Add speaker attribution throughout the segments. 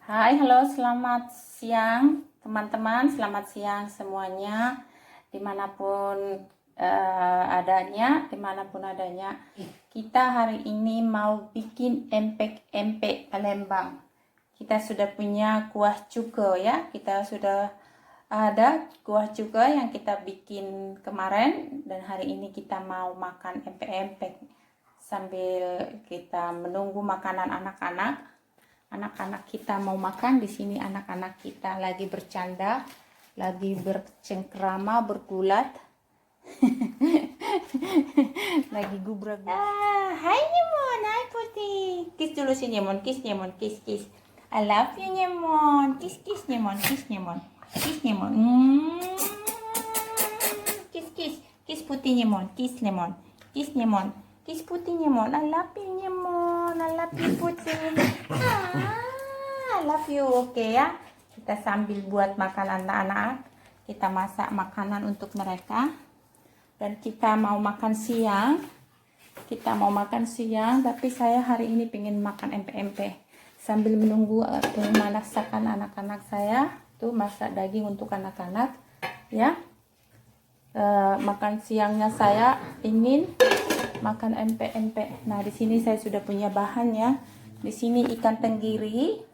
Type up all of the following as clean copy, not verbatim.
Speaker 1: Hai, halo, selamat siang teman-teman, selamat siang semuanya, dimanapun dimanapun adanya. Kita hari ini mau bikin empek-empek Palembang. Kita sudah punya kuah cuko ya, kita sudah ada kuah cuko yang kita bikin kemarin, dan hari ini kita mau makan empek-empek sambil kita menunggu makanan anak-anak. Anak-anak kita mau makan. Di sini anak-anak kita lagi bercanda, lagi bercengkrama, bergulat. Lagi gubrak. Hai Nyemon, hai Putih. Kiss dulu si Nyemon, kiss Nyemon, kiss kiss. I love you Nyemon. Kiss kiss Nyemon, kiss Nyemon. Kiss Nyemon. Kiss kiss. Kiss Putih Nyemon, kiss Nyemon. Kiss Nyemon. Kiss Putih Nyemon. I love you Nyemon. I love you Putih. I love you. Oke ya. Kita sambil buat makan anak-anak. Kita masak makanan untuk mereka. Dan kita mau makan siang. Tapi saya hari ini pengen makan empek-empek. Sambil menunggu masakan anak-anak saya. Tuh masak daging untuk anak-anak. Ya. Makan siangnya saya ingin makan empek-empek. Nah, di sini saya sudah punya bahannya. Di sini ikan tenggiri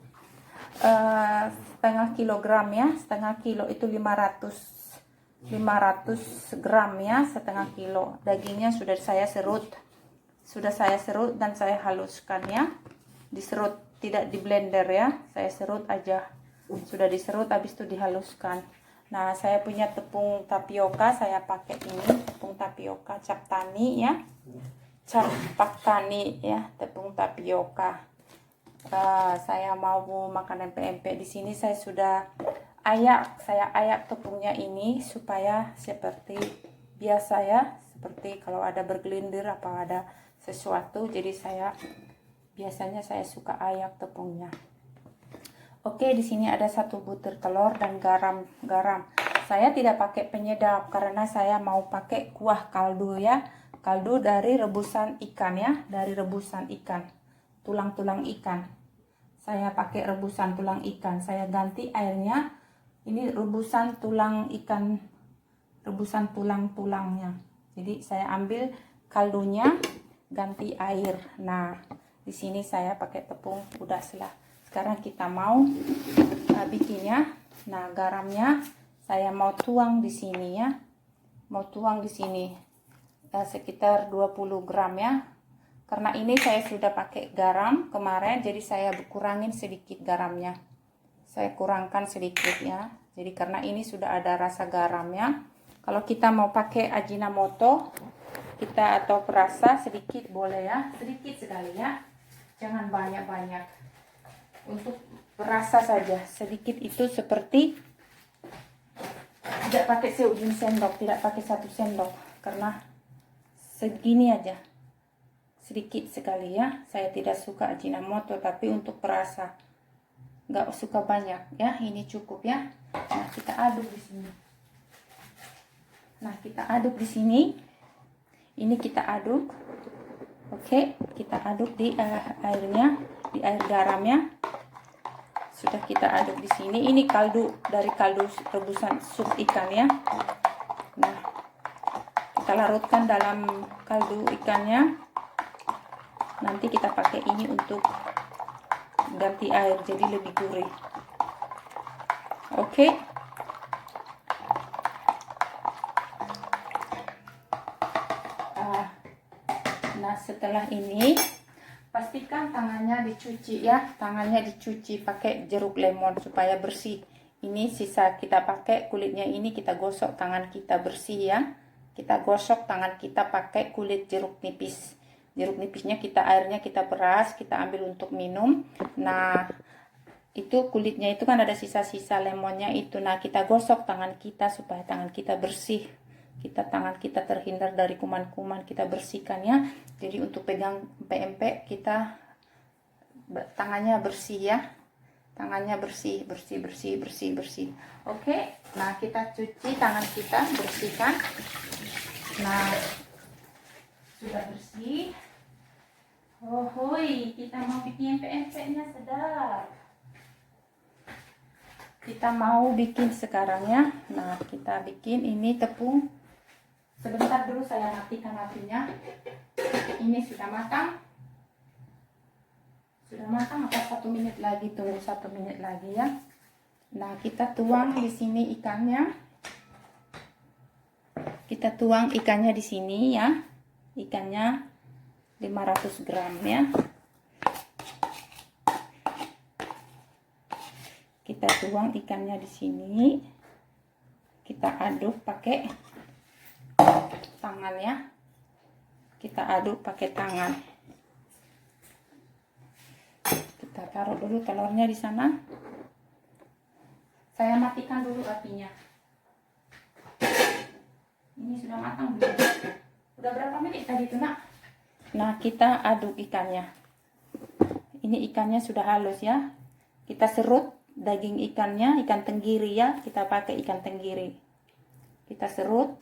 Speaker 1: setengah kilogram ya. Setengah kilo itu 500 gram ya, setengah kilo. Dagingnya sudah saya serut. Dan saya haluskan ya. Diserut, tidak di blender ya. Saya serut aja. Sudah diserut, habis itu dihaluskan. Nah, saya punya tepung tapioka, saya pakai ini tepung tapioka cap tani ya. Capak tani ya, tepung tapioka. Saya mau makan empek-empek. Di sini saya sudah ayak tepungnya ini supaya seperti biasa ya, seperti kalau ada bergelindir apa ada sesuatu. Jadi biasanya saya suka ayak tepungnya. Oke, di sini ada 1 butir telur dan garam. Saya tidak pakai penyedap karena saya mau pakai kuah kaldu ya. Kaldu dari rebusan ikan ya, tulang-tulang ikan. Saya pakai rebusan tulang ikan. Saya ganti airnya. Ini rebusan tulang ikan, rebusan tulang-tulangnya. Jadi saya ambil kaldunya, ganti air. Nah, di sini saya pakai tepung udah selah. Sekarang kita mau bikinnya. Nah, garamnya saya mau tuang di sini ya. Sekitar 20 gram ya. Karena ini saya sudah pakai garam kemarin, jadi saya kurangin sedikit garamnya. Saya kurangkan sedikit ya. Jadi karena ini sudah ada rasa garam ya. Kalau kita mau pakai Ajinomoto atau perasa sedikit boleh ya. Sedikit sekali ya. Jangan banyak-banyak. Untuk perasa saja, sedikit itu seperti tidak pakai seujung sendok, tidak pakai 1 sendok, karena segini aja, sedikit sekali ya. Saya tidak suka Ajinomoto, tapi untuk perasa nggak suka banyak ya. Ini cukup ya. Nah, kita aduk di sini. Ini kita aduk. Oke, kita aduk di airnya, di air garamnya. Sudah kita aduk di sini. Ini kaldu dari kaldu rebusan sup ikan ya. Nah, kita larutkan dalam kaldu ikannya. Nanti kita pakai ini untuk ganti air jadi lebih gurih. Oke. Nah, setelah ini pastikan tangannya dicuci ya. Tangannya dicuci pakai jeruk lemon supaya bersih. Ini sisa kita pakai kulitnya, ini kita gosok tangan kita bersih ya. Kita gosok tangan kita pakai kulit jeruk nipis. Jeruk nipisnya airnya kita peras, kita ambil untuk minum. Nah, itu kulitnya itu kan ada sisa-sisa lemonnya itu. Nah, kita gosok tangan kita supaya tangan kita bersih. Tangan kita terhindar dari kuman-kuman, kita bersihkan ya. Jadi untuk pegang empek kita tangannya bersih ya. Tangannya bersih. Oke, nah kita cuci tangan kita, bersihkan. Nah, sudah bersih. Oh, hoi, kita mau bikin empek-empeknya sedap. kita mau bikin sekarang ya. Nah, kita bikin ini tepung. Sebentar dulu saya matikan apinya. Ini sudah matang. Sudah matang apa 1 menit lagi, tunggu 1 menit lagi ya. Nah, kita tuang di sini ikannya. Kita tuang ikannya di sini ya. Ikannya 500 gram ya. Kita tuang ikannya di sini. Kita aduk pakai tangan ya. Kita aduk pakai tangan. Kita taruh dulu telurnya di sana. Saya matikan dulu apinya. Ini sudah matang belum? Udah berapa menit tadi tuh, Nak? Nah, kita aduk ikannya. Ini ikannya sudah halus ya. Kita serut daging ikannya, ikan tenggiri ya. Kita pakai ikan tenggiri. Kita serut.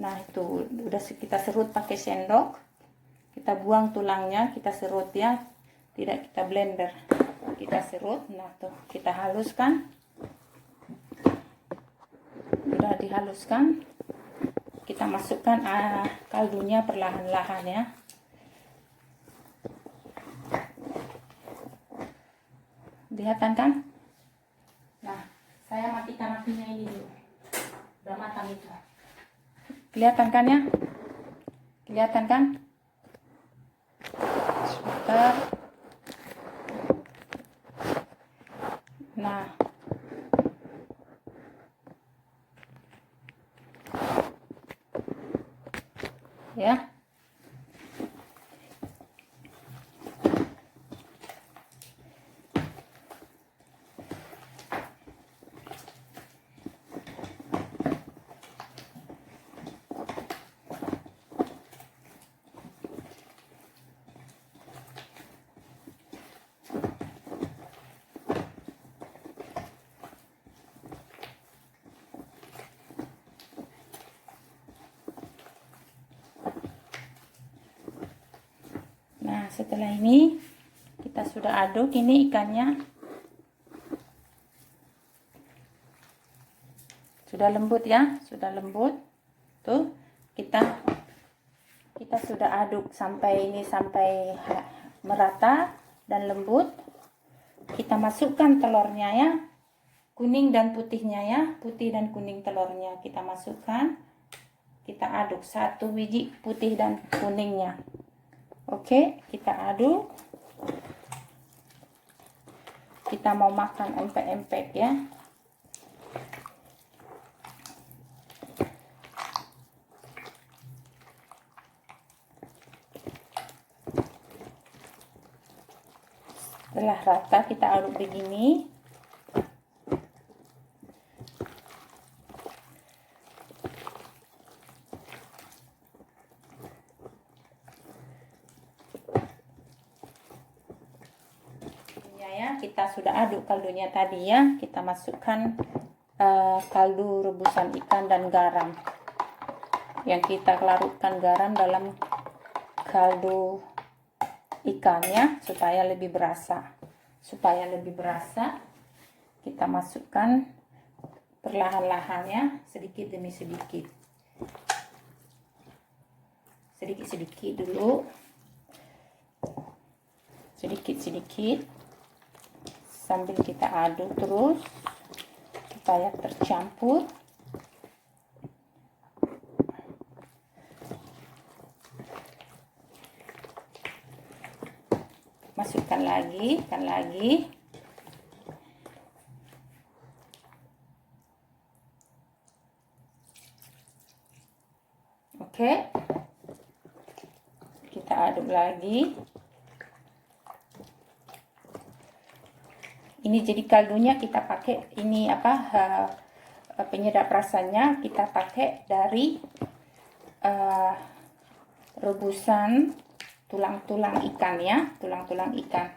Speaker 1: Nah, itu udah kita serut pakai sendok. Kita buang tulangnya, kita serut ya. Tidak kita blender. Kita serut. Nah, tuh kita haluskan. Udah dihaluskan. Kita masukkan kaldunya perlahan-lahan ya. Kelihatan kan? Nah, saya matikan apinya ini dulu. Udah matang itu. Kelihatan kan ya? Kelihatan kan? Sebentar. Nah. Ya. Nah, setelah ini kita sudah aduk ini ikannya. Sudah lembut ya, sudah lembut. Tuh, kita sudah aduk sampai ini sampai merata dan lembut. Kita masukkan telurnya ya. Kuning dan putihnya ya, putih dan kuning telurnya kita masukkan. Kita aduk 1 biji putih dan kuningnya. Oke, kita aduk. Kita mau makan empek-empek ya. Setelah rata kita aduk begini. Kita sudah aduk kaldunya tadi ya. Kita masukkan kaldu rebusan ikan dan garam. Yang kita larutkan garam dalam kaldu ikannya supaya lebih berasa. Supaya lebih berasa, kita masukkan perlahan-lahan ya, sedikit demi sedikit. Sedikit-sedikit dulu. Sedikit-sedikit. Sambil kita aduk terus supaya tercampur. Masukkan lagi, Oke. Kita aduk lagi. Ini jadi kaldunya kita pakai ini penyedap rasanya kita pakai dari rebusan tulang-tulang ikan ya, tulang-tulang ikan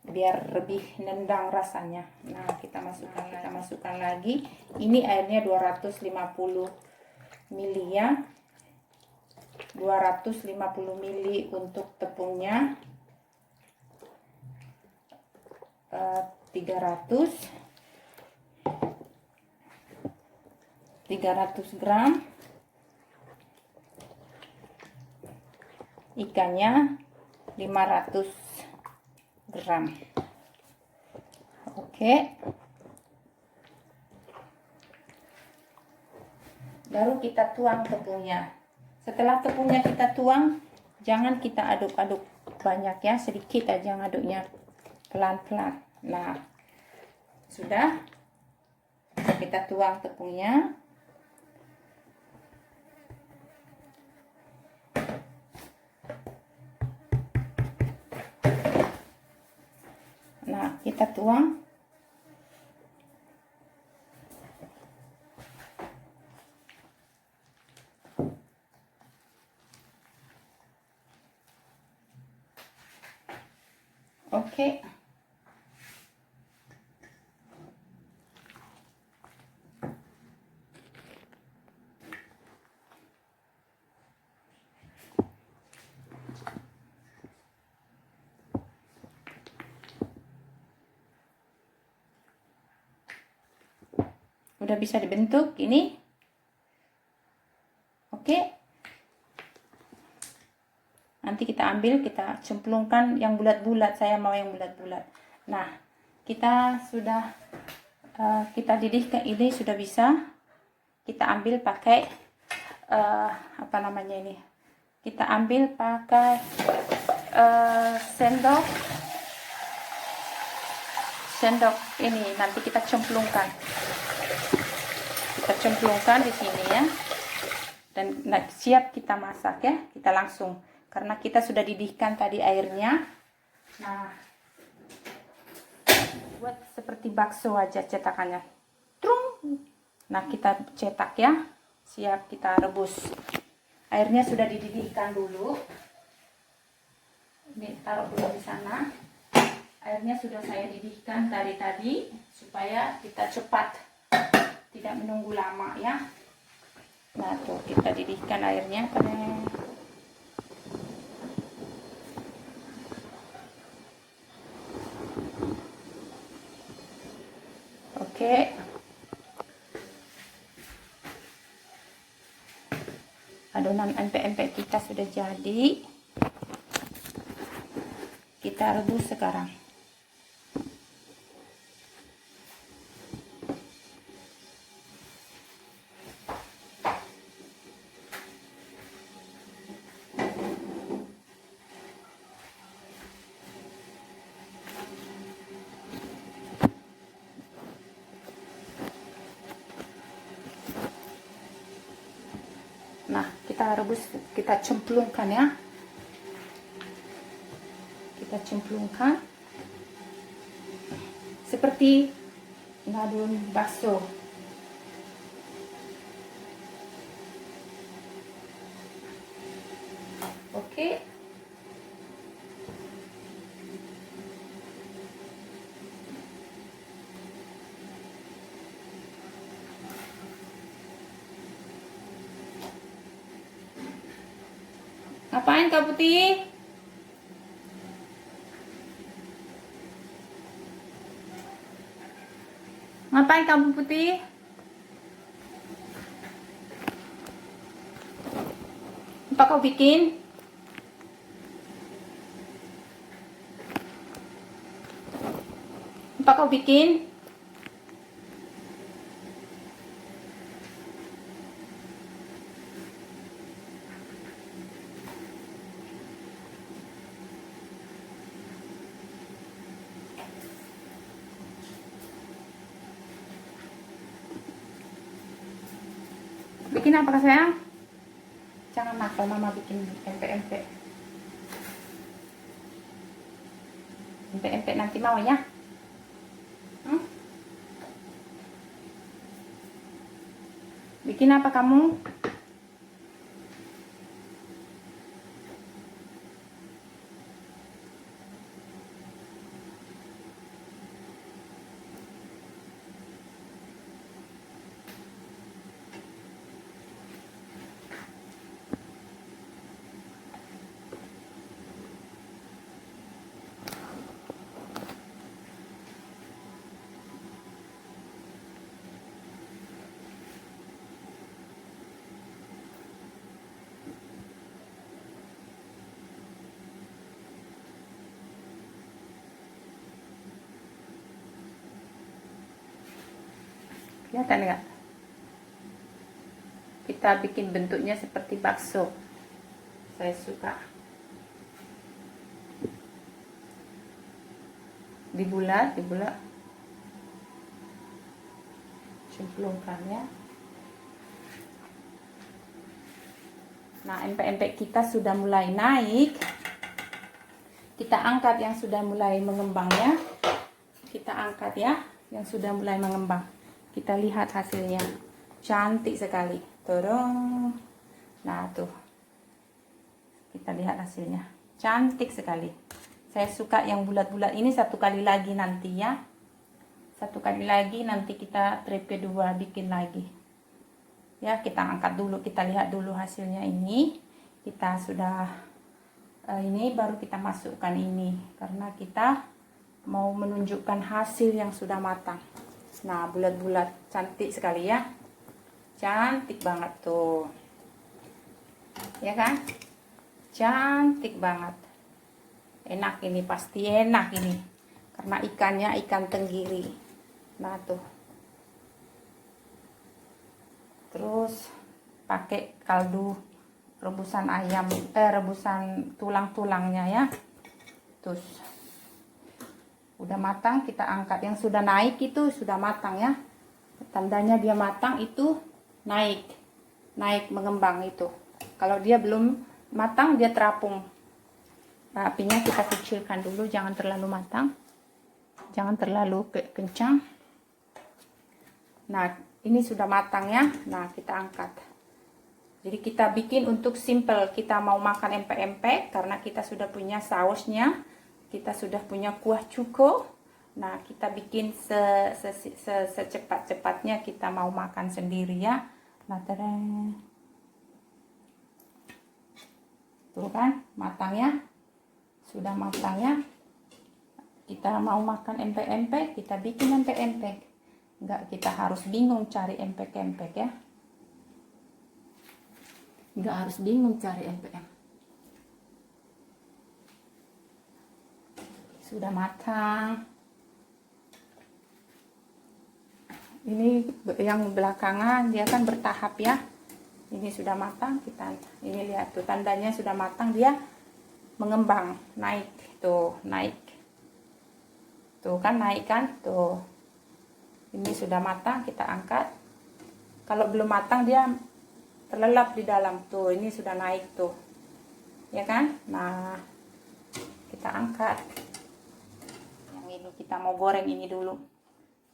Speaker 1: biar lebih nendang rasanya. Nah, kita masukkan lagi. Ini airnya 250 ml ya. 250 ml untuk tepungnya. 300 300 gram. Ikannya 500 gram. Oke. Baru kita tuang tepungnya. Setelah tepungnya kita tuang, jangan kita aduk-aduk banyak ya, sedikit aja ngaduknya, pelan-pelan. Nah, sudah kita tuang tepungnya. Nah, kita tuang. Oke. Udah bisa dibentuk ini. Oke. Nanti kita ambil, kita cemplungkan yang bulat-bulat. Saya mau yang bulat-bulat. Nah, kita sudah kita didihkan, ini sudah bisa. Kita ambil pakai apa namanya ini? Kita ambil pakai sendok ini. Nanti kita cemplungkan. Kita cemplungkan di sini ya. Dan siap kita masak ya. Kita langsung, karena kita sudah didihkan tadi airnya. Nah, buat seperti bakso aja cetakannya. Trung. Nah, kita cetak ya. Siap kita rebus. Airnya sudah dididihkan dulu. Ini taruh dulu di sana. Airnya sudah saya didihkan tadi supaya kita cepat, tidak menunggu lama ya. Nah, tuh kita didihkan airnya. Oke. Adonan empek-empek kita sudah jadi. Kita rebus sekarang. Nah, kita rebus, kita cemplungkan ya. Kita cemplungkan seperti ngadun bakso. Oke. Ngapain Kak Putih? Ngapain kamu Putih? Apa kau bikin? Apa kau bikin? Bikin apa sayang? Jangan nakal, mama bikin empek-empek. Empek-empek nanti mau ya? Bikin apa kamu? Kelihatan nggak? Kita bikin bentuknya seperti bakso. Saya suka. Dibulat. Cemplungkan ya. Nah, empek-empek kita sudah mulai naik. Kita angkat yang sudah mulai mengembang ya. Kita angkat ya, yang sudah mulai mengembang. Kita lihat hasilnya. Cantik sekali. Tolong. Nah, tuh. Kita lihat hasilnya. Cantik sekali. Saya suka yang bulat-bulat ini. Satu kali lagi nanti ya. Satu kali lagi nanti kita trip kedua bikin lagi. Ya, kita angkat dulu, kita lihat dulu hasilnya ini. Kita sudah ini baru kita masukkan ini karena kita mau menunjukkan hasil yang sudah matang. Nah, bulat-bulat cantik sekali ya. Cantik banget tuh. Ya kan? Cantik banget. Enak ini, pasti enak ini. Karena ikannya ikan tenggiri. Nah, tuh. Terus pakai kaldu rebusan ayam, rebusan tulang-tulangnya ya. Terus udah matang, kita angkat. Yang sudah naik itu sudah matang ya. Tandanya dia matang itu naik mengembang itu. Kalau dia belum matang dia terapung. Nah, apinya kita kecilkan dulu, jangan terlalu matang, jangan terlalu kencang. Nah, ini sudah matang ya. Nah, kita angkat. Jadi kita bikin untuk simple. Kita mau makan empek-empek karena kita sudah punya sausnya, kita sudah punya kuah cuko. Nah, kita bikin secepat-cepatnya kita mau makan sendiri ya. Nah, tuh kan matang ya, sudah matang ya. Kita mau makan empek-empek, kita bikin empek-empek. Enggak kita harus bingung cari empek-empek ya. Enggak harus bingung cari empek-empek. Sudah matang. Ini yang belakangan dia kan bertahap ya. Ini sudah matang, kita ini lihat tuh tandanya sudah matang, dia mengembang, naik tuh, naik. Tuh kan naik kan, tuh. Ini sudah matang, kita angkat. Kalau belum matang dia terlelap di dalam tuh, ini sudah naik tuh. Ya kan? Nah, kita angkat. Yang ini kita mau goreng ini dulu.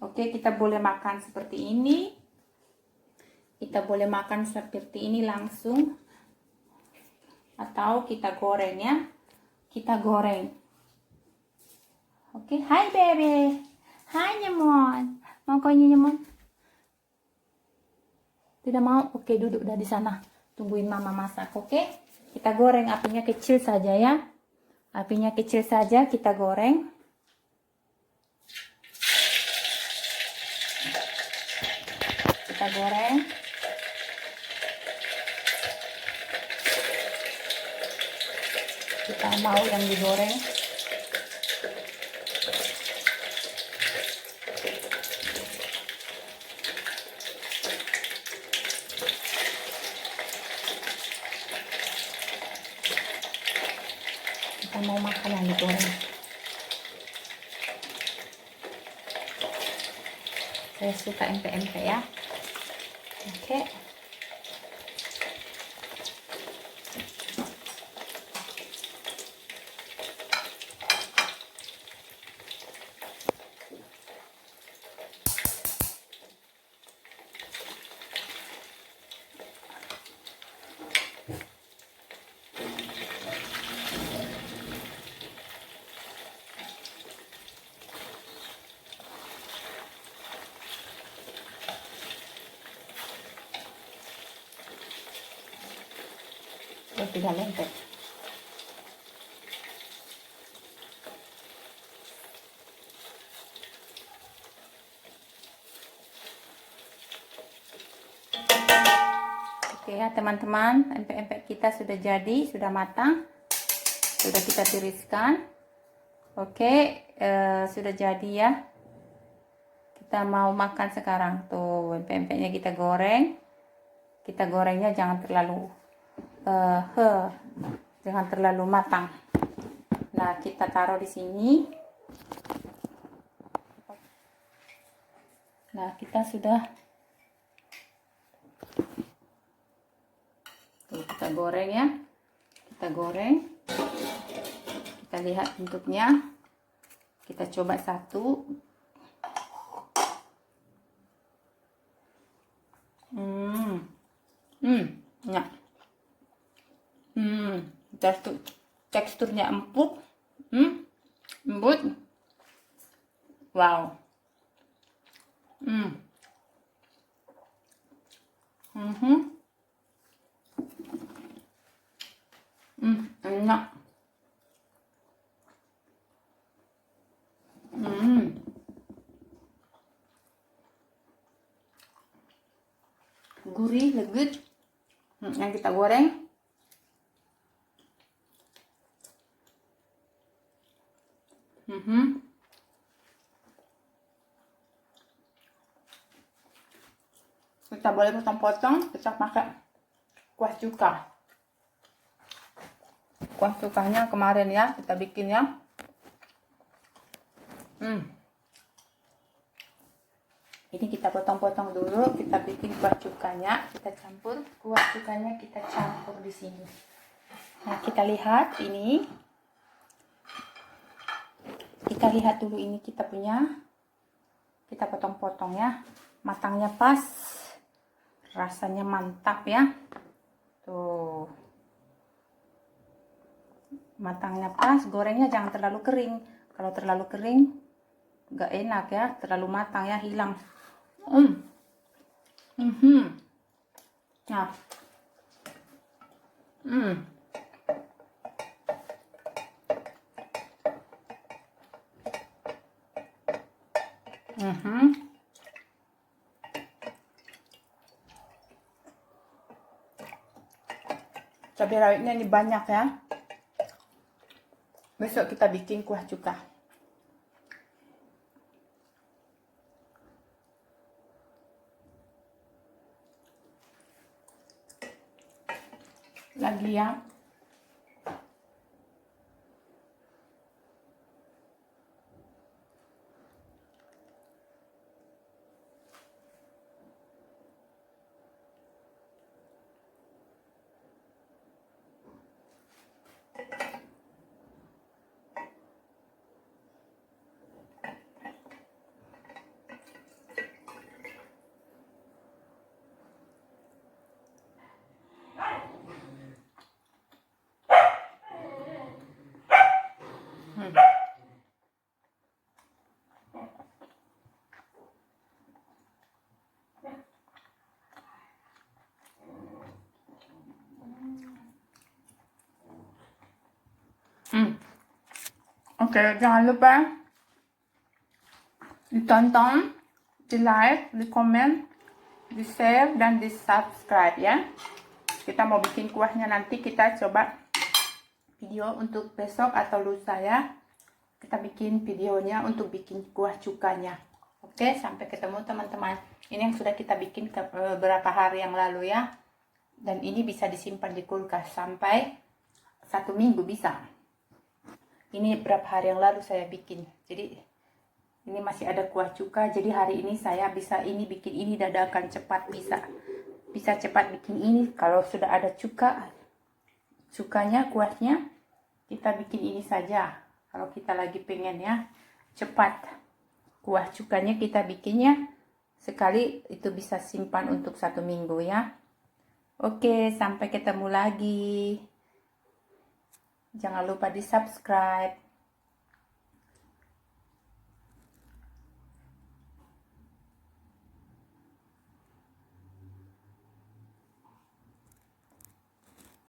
Speaker 1: Oke, kita boleh makan seperti ini. Kita boleh makan seperti ini langsung, atau kita goreng ya. Kita goreng. Oke, hai bebe. Hai Nyemon. Mau kau Nyemon? Tidak mau? Oke, duduk dah di sana. Tungguin mama masak, oke? Kita goreng, apinya kecil saja ya. Apinya kecil saja, kita goreng. Kita goreng. Kita mau yang digoreng. Kita mau makan yang digoreng. Saya suka empek-empek ya. Oke. Tidak lempet. Oke ya teman-teman, empek-empek kita sudah jadi, sudah matang, sudah kita tiriskan. Oke, sudah jadi ya. kita mau makan sekarang. Tuh pempeknya kita goreng. Kita gorengnya jangan terlalu jangan terlalu matang. Nah, kita taruh di sini. Nah, kita sudah tuh, kita goreng ya. Kita goreng. Kita lihat bentuknya. Kita coba satu. Ya. Teksturnya empuk. Lembut. Wow. Enak. Gurih, legit. Yang kita goreng. Kita boleh potong-potong, kita pakai kuah cuka. Kuah cukanya kemarin ya, kita bikin ya. Ini kita potong-potong dulu, kita bikin kuah cukanya, kita campur kuah cukanya, kita campur di sini. Nah, kita lihat ini. Kita lihat dulu ini kita punya. Kita potong-potong ya. Matangnya pas. Rasanya mantap ya. Tuh. Matangnya pas, gorengnya jangan terlalu kering. Kalau terlalu kering nggak enak ya, terlalu matang ya, hilang. Nah. Cabai rawitnya ini banyak ya. Besok kita bikin kuah cuka. Lagi ya. Oke, jangan lupa ditonton, di like, di komen, di share, dan di subscribe ya. Kita mau bikin kuahnya nanti, kita coba video untuk besok atau lusa ya. Kita bikin videonya untuk bikin kuah cukanya. Oke, sampai ketemu teman-teman. Ini yang sudah kita bikin beberapa hari yang lalu ya. Dan ini bisa disimpan di kulkas sampai 1 minggu bisa. Ini berapa hari yang lalu saya bikin. Jadi ini masih ada kuah cuka. Jadi hari ini saya bisa ini bikin ini dadakan cepat, bisa cepat bikin ini. Kalau sudah ada cukanya, kuahnya, kita bikin ini saja. Kalau kita lagi pengen ya cepat, kuah cukanya kita bikinnya sekali itu bisa simpan untuk 1 minggu ya. Oke, sampai ketemu lagi. Jangan lupa di subscribe.